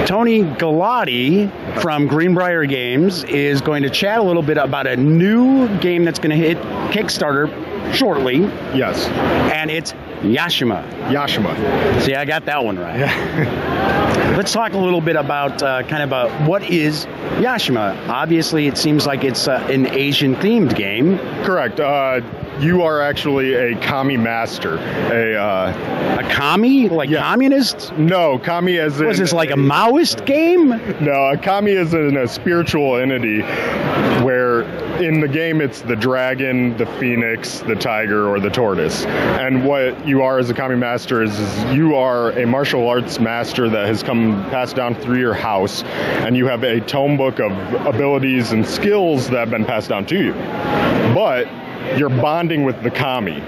Tony Gullotti from Greenbrier Games is going to chat a little bit about a new game that's going to hit Kickstarter shortly. Yes. And it's Yashima. Yashima. See, I got that one right. Yeah. Let's talk a little bit about what is Yashima. Obviously, it seems like it's an Asian-themed game. Correct. You are actually a kami master. A kami? Like communist? No, kami as in... Was this like a Maoist game? No, a kami is in a spiritual entity where in the game it's the dragon, the phoenix, the tiger, or the tortoise. And what you are as a kami master is you are a martial arts master that has passed down through your house, and you have a tome book of abilities and skills that have been passed down to you. But you're bonding with the kami,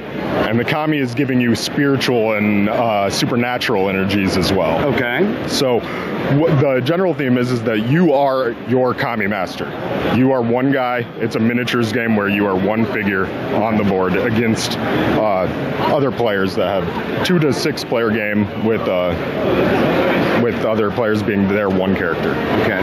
and the kami is giving you spiritual and supernatural energies as well. Okay. So the general theme is that you are your kami master. You are one guy. It's a miniatures game where you are one figure on the board against other players that have 2 to 6 player game with other players being their one character. Okay.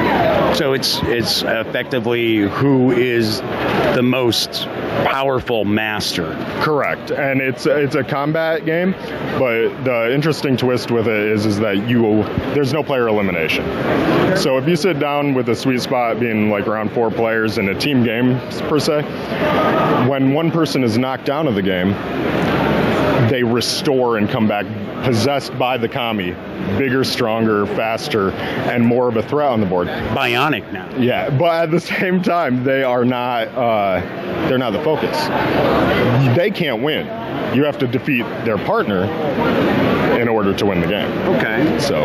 So it's effectively who is the most powerful master. Correct. And it's a combat game, but the interesting twist with it is that there's no player elimination. So if you sit down with a sweet spot being like around 4 players in a team game per se, when one person is knocked down of the game, they restore and come back possessed by the kami, bigger, stronger, faster, and more of a threat on the board. Bionic now. Yeah, but at the same time, they are not. They're not the focus. They can't win. You have to defeat their partner in order to win the game. Okay. So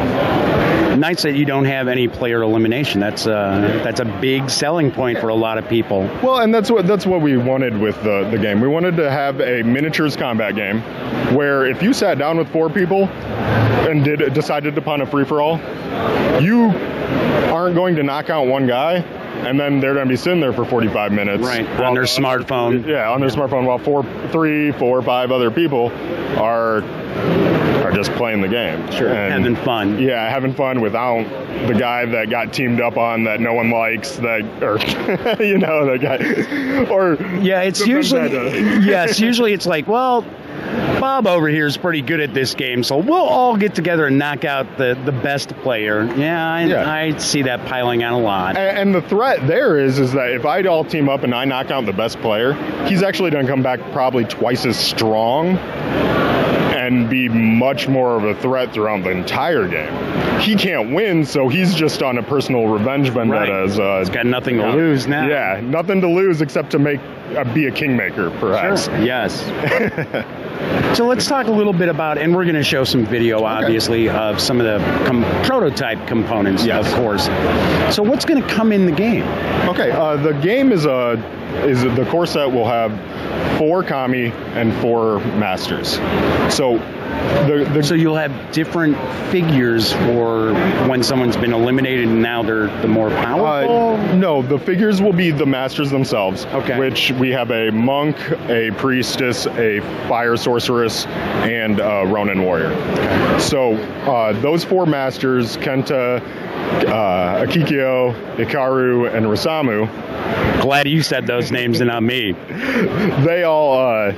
nice that you don't have any player elimination. That's a big selling point for a lot of people. Well, and that's what we wanted with the game. We wanted to have a miniatures combat game where if you sat down with 4 people and decided upon a free-for-all, you aren't going to knock out one guy and then they're going to be sitting there for 45 minutes. Right, on their smartphone. Yeah, on their smartphone while 3, 4, 5 other people are just playing the game. Sure, and having fun. Yeah, having fun without the guy that got teamed up on that no one likes, that guy. Or yeah, it's usually usually it's like, well, Bob over here is pretty good at this game, so we'll all get together and knock out the best player. I see that piling on a lot. And the threat there is that if I all team up and I knock out the best player, he's actually going to come back probably twice as strong and be much more of a threat throughout the entire game. He can't win, so he's just on a personal revenge vendetta. Right. He's got nothing to lose now. Yeah, nothing to lose except to be a kingmaker, perhaps. Sure. Yes. So let's talk a little bit about, and we're going to show some video, obviously, of some of the prototype components, of course. So what's going to come in the game? Okay, the game is the core set will have 4 kami and 4 masters. So so you'll have different figures for when someone's been eliminated and now they're the more powerful? No, the figures will be the masters themselves, which we have a monk, a priestess, a fire sorceress, and a Ronin warrior. So those 4 masters, Kenta, Akikyo, Hikaru, and Rasamu. Glad you said those names and not me. They all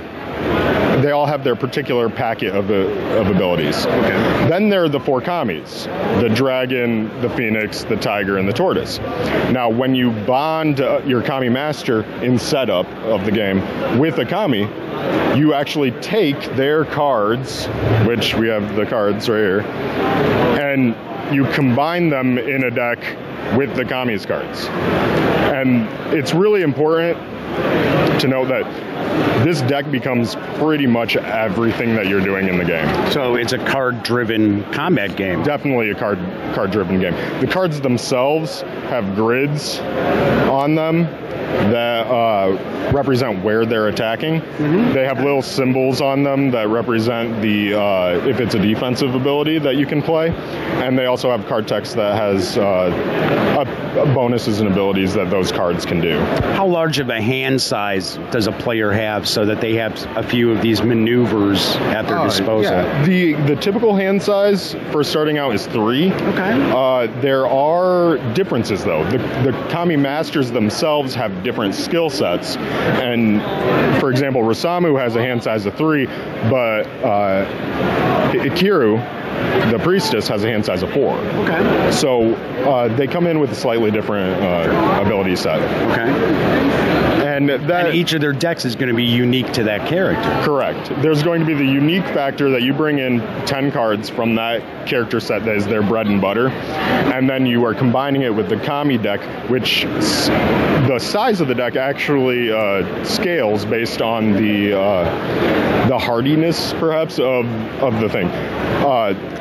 have their particular packet of abilities. Okay. Then there are the 4 kamis: the dragon, the phoenix, the tiger, and the tortoise. Now, when you bond your kami master in setup of the game with a kami, you actually take their cards, which we have the cards right here, and you combine them in a deck with the kami's cards. And it's really important to note that this deck becomes pretty much everything that you're doing in the game. So it's a card-driven combat game. Definitely a card-driven game. The cards themselves have grids on them that represent where they're attacking. They have little symbols on them that represent the if it's a defensive ability that you can play, and they also have card text that has bonuses and abilities that those cards can do. How large of a hand size does a player have so that they have a few of these maneuvers at their disposal? Yeah. The typical hand size for starting out is 3. Okay. There are differences, though. The Kami Masters themselves have different skill sets. And, for example, Rasamu has a hand size of 3, but Ikiru, the priestess, has a hand size of 4. Okay. So they come in with a slightly different ability set. Okay. And each of their decks is going to be unique to that character. Correct. There's going to be the unique factor that you bring in 10 cards from that character set that is their bread and butter, and then you are combining it with the Kami deck, which the size of the deck actually scales based on the hardiness, perhaps, of the thing.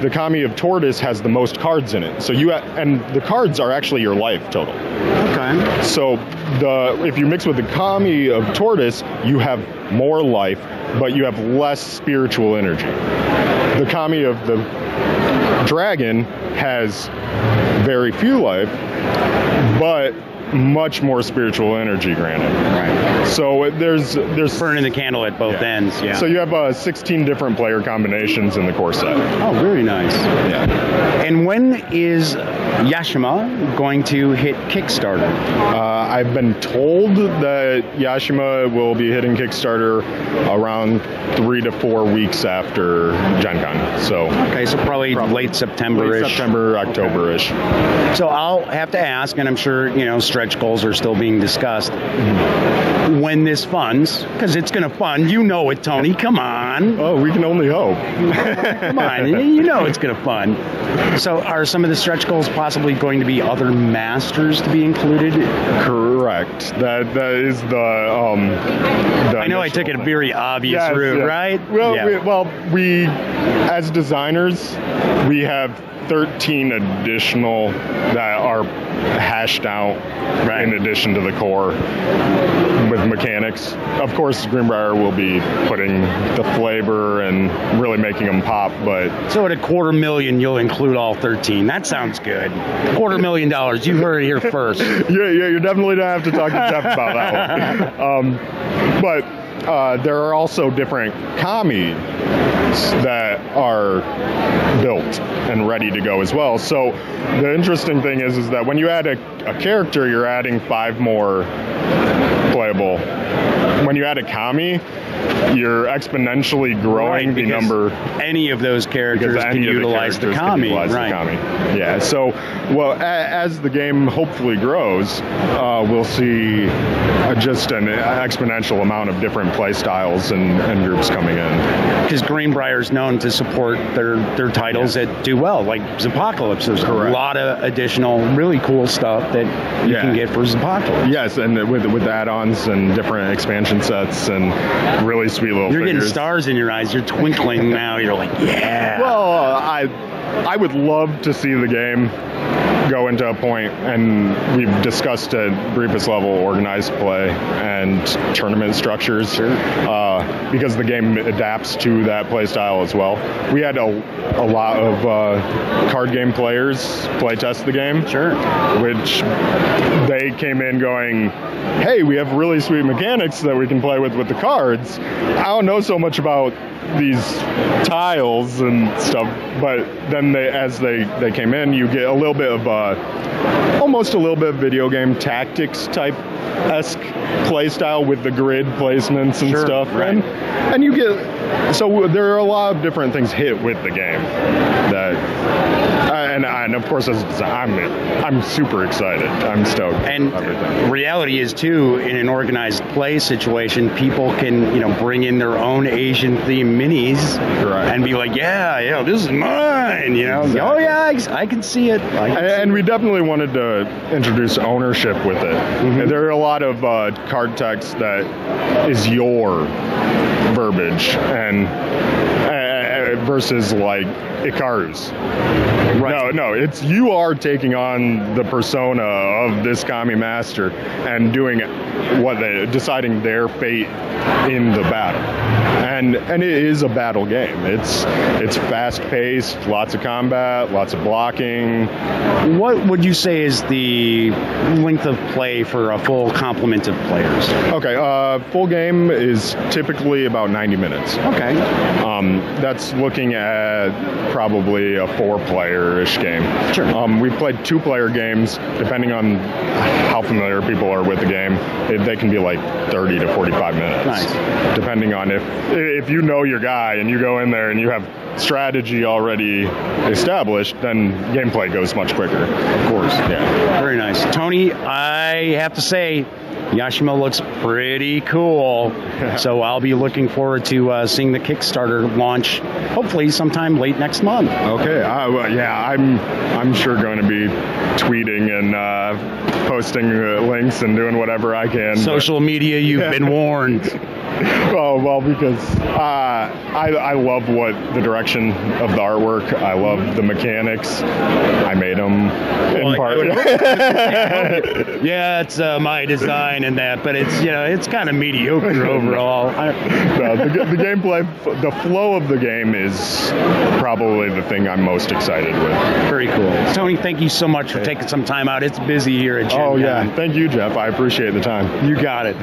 The Kami of Tortoise has the most cards in it, so and the cards are actually your life total. Okay. So if you mix with the Kami of Tortoise, you have more life, but you have less spiritual energy. The Kami of the Dragon has very few life, but much more spiritual energy granted. Right. So there's burning the candle at both ends. Yeah. So you have 16 different player combinations in the core set. Oh, very nice. Yeah. And when is Yashima going to hit Kickstarter? I've been told that Yashima will be hitting Kickstarter around 3 to 4 weeks after Gen Con. So probably late September-ish. Late September, October-ish. So I'll have to ask, and I'm sure stretch goals are still being discussed. When this funds, because it's going to fund, it, Tony. Come on. Oh, we can only hope. Come on, it's going to fund. So, are some of the stretch goals possibly going to be other masters to be included? Correct. That is the. I know I took it a very obvious route, right? Well, we as designers, we have 13 additional that are hashed out in addition to the core with mechanics. Of course, Greenbrier will be putting the flavor and really making them pop, but... So at $250,000, you'll include all 13. That sounds good. $250,000. You heard it here first. Yeah, you're definitely going to have to talk to Jeff about that one. But there are also different Kami that are built and ready to go as well. So the interesting thing is that when you add a character, you're adding 5 more playable. When you add a Kami, you're exponentially growing the number. Any of those characters can utilize the Kami. Yeah. So, as the game hopefully grows, we'll see just an exponential amount of different play styles and groups coming in. Because Greenbrier is known to support their titles that do well, like Zapocalypse. There's a lot of additional really cool stuff that you can get for Zapocalypse. Yes, and with add-ons and different expansion sets and really sweet little You're figures. Getting stars in your eyes. You're twinkling now. You're like, yeah. Well, I would love to see the game go into a point, and we've discussed at briefest level organized play and tournament structures, because the game adapts to that play style as well. We had a lot of card game players play test the game, which they came in going, hey, we have really sweet mechanics that we can play with the cards. I don't know so much about these tiles and stuff, but then as they came in, you get a little bit of almost a little bit of video game tactics type esque play style with the grid placements and stuff, and you get, so there are a lot of different things hit with the game that and of course I'm super excited. I'm stoked. And reality is too, in an organized play situation, people can bring in their own Asian themed minis and be like, yeah, this is mine. Exactly. Oh yeah, I can see it. And we definitely wanted to introduce ownership with it. Mm-hmm. There are a lot of card text that is your verbiage, and versus like Ikaru's. Right. No, it's you are taking on the persona of this kami master and doing deciding their fate in the battle. And it is a battle game. It's fast paced, lots of combat, lots of blocking. What would you say is the length of play for a full complement of players? Okay, full game is typically about 90 minutes. Okay. That's looking at probably a 4-player-ish game. Sure. We've played 2-player games, depending on how familiar people are with the game. They can be like 30 to 45 minutes. Nice. Depending on if you know your guy and you go in there and you have strategy already established, then gameplay goes much quicker. Of course. Yeah. Very nice. Tony, I have to say, Yashima looks pretty cool. So I'll be looking forward to seeing the Kickstarter launch, hopefully sometime late next month. Okay. I'm sure going to be tweeting and posting links and doing whatever I can. Social media, you've been warned. Well, because I love the direction of the artwork. I love the mechanics. I made them in part. Yeah, it's my design and that, but it's kind of mediocre overall. No, the gameplay, the flow of the game is probably the thing I'm most excited with. Very cool. Tony, thank you so much for taking some time out. It's busy here at Gen Con. Oh yeah, thank you, Jeff. I appreciate the time. You got it.